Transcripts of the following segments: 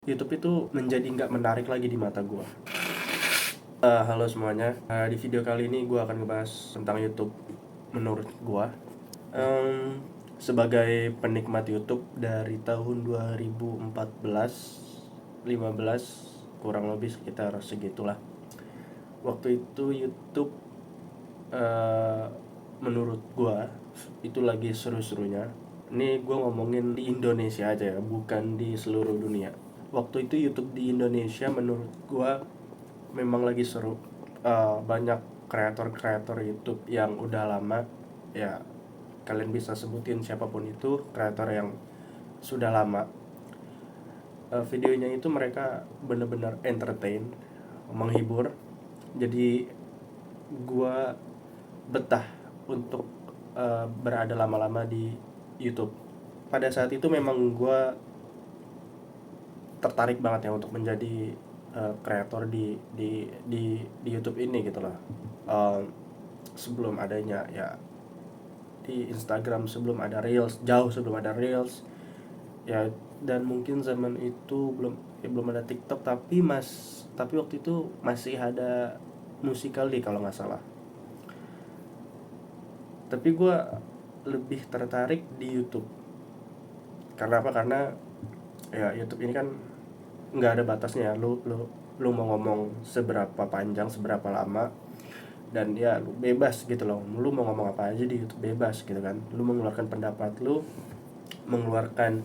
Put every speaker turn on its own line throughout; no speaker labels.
YouTube itu menjadi nggak menarik lagi di mata gue. Halo semuanya. Di video kali ini gue akan ngebahas tentang YouTube menurut gue. Sebagai penikmat YouTube dari tahun 2014, 15, kurang lebih sekitar segitulah. Waktu itu YouTube menurut gue itu lagi seru-serunya. Ini gue ngomongin di Indonesia aja ya, bukan di seluruh dunia. Waktu itu YouTube di Indonesia menurut gue memang lagi seru. Banyak kreator-kreator YouTube yang udah lama ya, kalian bisa sebutin siapapun itu kreator yang sudah lama. Videonya itu mereka bener-bener entertain, menghibur. Jadi gua betah untuk berada lama-lama di YouTube. Pada saat itu memang gua tertarik banget ya untuk menjadi kreator di YouTube ini gitu loh. Sebelum adanya ya di Instagram, sebelum ada Reels, jauh sebelum ada Reels ya, dan mungkin zaman itu belum ada TikTok, tapi waktu itu masih ada Musical.ly kalau nggak salah. Tapi gue lebih tertarik di YouTube. Karena apa? Karena ya YouTube ini kan nggak ada batasnya ya. Lu mau ngomong seberapa panjang, seberapa lama, dan ya lu bebas gitu loh. Lu mau ngomong apa aja di YouTube bebas gitu kan. Lu mengeluarkan pendapat lu, mengeluarkan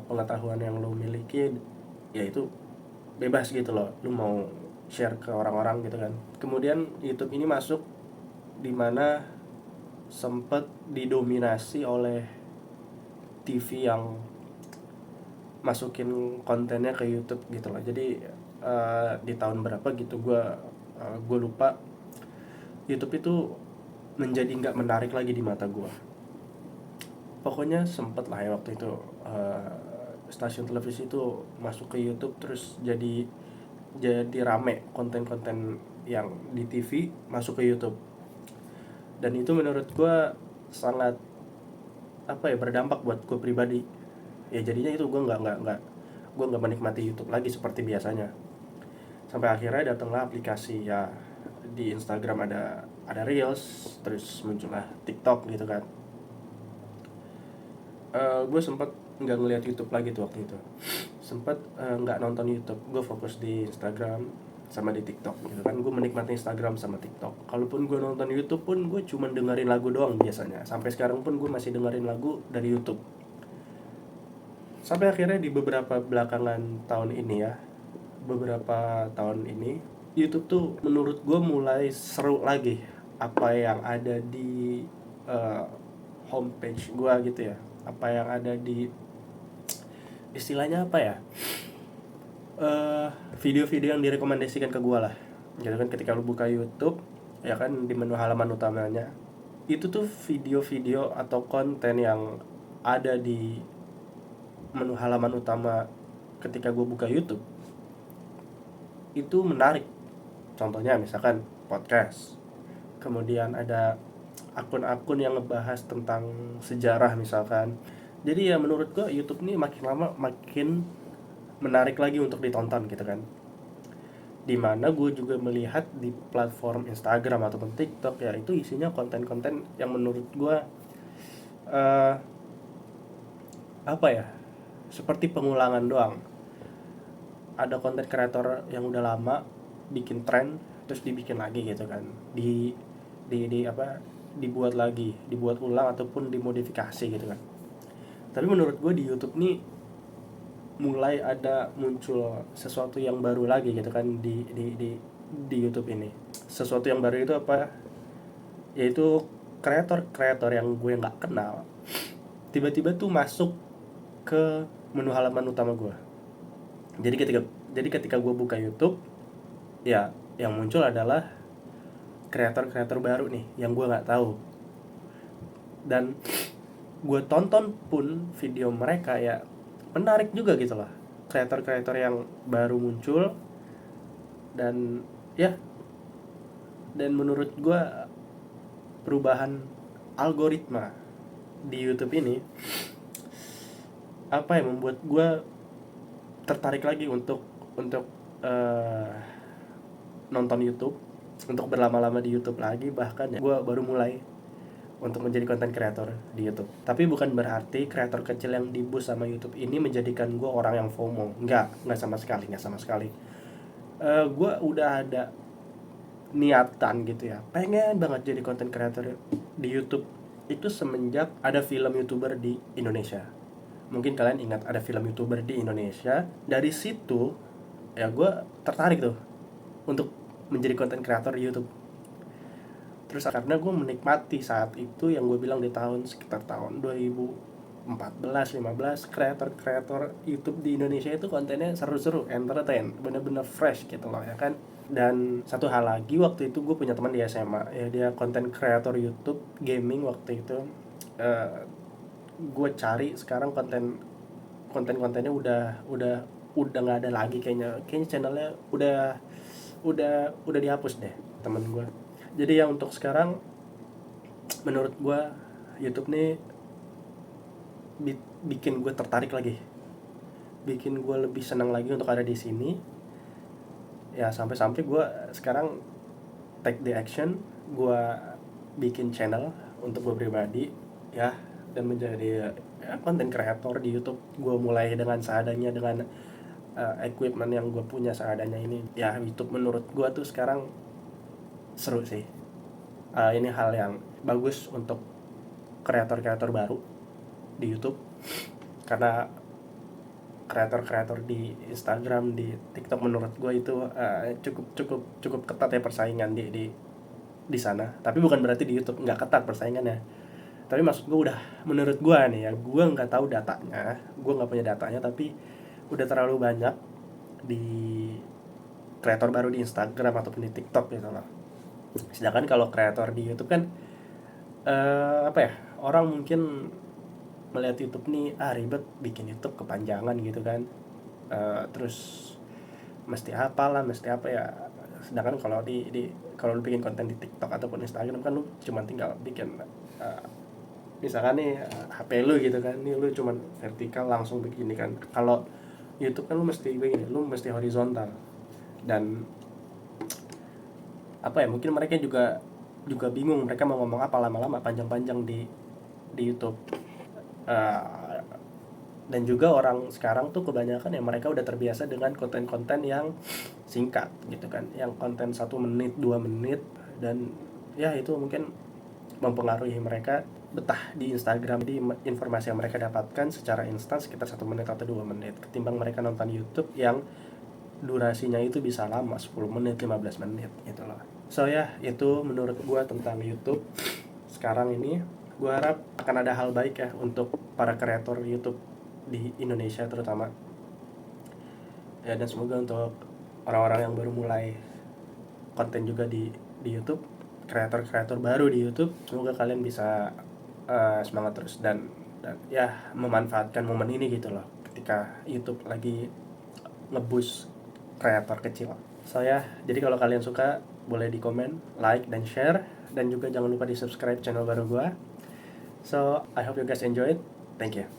pengetahuan yang lu miliki, ya itu bebas gitu loh. Lu mau share ke orang-orang gitu kan. Kemudian YouTube ini masuk di mana sempat didominasi oleh TV yang masukin kontennya ke YouTube gitu loh. Jadi di tahun berapa gitu gue lupa, YouTube itu menjadi nggak menarik lagi di mata gue. Pokoknya sempet lah ya waktu itu stasiun televisi itu masuk ke YouTube, terus jadi rame konten-konten yang di TV masuk ke YouTube. Dan itu menurut gue sangat berdampak buat gue pribadi. Ya jadinya itu gue nggak menikmati YouTube lagi seperti biasanya. Sampai akhirnya datanglah aplikasi ya, di Instagram ada Reels, terus muncullah TikTok gitu kan. Gue sempet nggak ngeliat YouTube lagi tuh waktu itu. Sempet nggak nonton YouTube, gue fokus di Instagram sama di TikTok gitu kan. Gue menikmati Instagram sama TikTok. Kalaupun gue nonton YouTube pun gue cuma dengerin lagu doang biasanya. Sampai sekarang pun gue masih dengerin lagu dari YouTube. Sampai akhirnya di beberapa tahun ini YouTube tuh menurut gue mulai seru lagi. Apa yang ada di uh, homepage gue gitu ya, apa yang ada di, istilahnya apa ya, uh, video-video yang direkomendasikan ke gue lah gitu kan. Ketika lu buka YouTube ya kan, di menu halaman utamanya itu tuh video-video atau konten yang ada di menu halaman utama ketika gue buka YouTube itu menarik. Contohnya misalkan podcast, kemudian ada akun-akun yang ngebahas tentang sejarah misalkan. Jadi ya menurut gue YouTube ini makin lama makin menarik lagi untuk ditonton gitu kan. Dimana gue juga melihat di platform Instagram ataupun TikTok ya, itu isinya konten-konten yang menurut gue uh, apa ya, seperti pengulangan doang. Ada konten kreator yang udah lama bikin tren terus dibikin lagi gitu kan, di apa, dibuat ulang ataupun dimodifikasi gitu kan. Tapi menurut gue di YouTube nih mulai ada muncul sesuatu yang baru lagi gitu kan, di YouTube ini. Sesuatu yang baru itu apa? Yaitu kreator-kreator yang gue nggak kenal tiba-tiba tuh masuk ke menu halaman utama gue. Jadi ketika gue buka YouTube ya, yang muncul adalah kreator-kreator baru nih yang gue nggak tahu. Dan gue tonton pun video mereka ya menarik juga gitu loh, kreator-kreator yang baru muncul. Dan ya, dan menurut gue perubahan algoritma di YouTube ini apa yang membuat gue tertarik lagi untuk uh, nonton YouTube, untuk berlama-lama di YouTube lagi. Bahkan ya gue baru mulai untuk menjadi content creator di YouTube. Tapi bukan berarti kreator kecil yang diboost sama YouTube ini menjadikan gue orang yang FOMO. Nggak sama sekali, nggak sama sekali. Gue udah ada niatan gitu ya, pengen banget jadi content creator di YouTube itu semenjak ada film YouTuber di Indonesia. Mungkin kalian ingat ada film YouTuber di Indonesia. Dari situ ya gue tertarik tuh untuk menjadi content creator di YouTube. Terus karena gue menikmati saat itu yang gue bilang di sekitar tahun 2014-15, kreator YouTube di Indonesia itu kontennya seru-seru, entertain, bener-bener fresh gitu loh ya kan. Dan satu hal lagi, waktu itu gue punya teman di SMA ya, dia konten kreator YouTube gaming waktu itu. Gue cari sekarang kontennya udah nggak ada lagi, kayaknya channelnya udah dihapus deh temen gue. Jadi yang untuk sekarang menurut gue YouTube nih bikin gue tertarik lagi, bikin gue lebih senang lagi untuk ada di sini ya, sampai gue sekarang take the action, gue bikin channel untuk gue pribadi ya, dan menjadi content creator di YouTube. Gue mulai dengan seadanya, dengan equipment yang gue punya seadanya ini ya. YouTube menurut gue tuh sekarang seru sih. Ini hal yang bagus untuk kreator-kreator baru di YouTube, karena kreator-kreator di Instagram, di TikTok menurut gue itu cukup ketat ya persaingan di sana. Tapi bukan berarti di YouTube nggak ketat persaingannya. Tapi maksud gue menurut gue nih ya, gue nggak tahu datanya, gue nggak punya datanya, tapi udah terlalu banyak di kreator baru di Instagram ataupun di TikTok gitu loh. Sedangkan kalau kreator di YouTube kan apa ya, orang mungkin melihat YouTube nih ribet, bikin YouTube kepanjangan gitu kan, terus mesti apa ya. Sedangkan kalau kalau lu bikin konten di TikTok ataupun Instagram kan lu cuma tinggal bikin misalkan nih HP lu gitu kan, nih lu cuma vertikal langsung begini kan. Kalau YouTube kan lu mesti begini, lu mesti horizontal. Dan apa ya, mungkin mereka juga bingung mereka mau ngomong apa lama-lama panjang-panjang di YouTube. Dan juga orang sekarang tuh kebanyakan ya mereka udah terbiasa dengan konten-konten yang singkat gitu kan, yang konten 1 menit 2 menit, dan ya itu mungkin mempengaruhi mereka betah di Instagram. Di informasi yang mereka dapatkan secara instan sekitar 1 menit atau 2 menit, ketimbang mereka nonton YouTube yang durasinya itu bisa lama 10 menit 15 menit gitu loh. So ya, itu menurut gue tentang YouTube sekarang ini. Gue harap akan ada hal baik ya untuk para kreator YouTube di Indonesia terutama ya, dan semoga untuk orang-orang yang baru mulai konten juga di YouTube, kreator-kreator baru di YouTube, semoga kalian bisa semangat terus dan ya memanfaatkan momen ini gitu loh, ketika YouTube lagi nge-boost kreator kecil. So ya, jadi kalau kalian suka boleh di komen, like, dan share, dan juga jangan lupa di subscribe channel baru gue. So I hope you guys enjoy it. Thank you.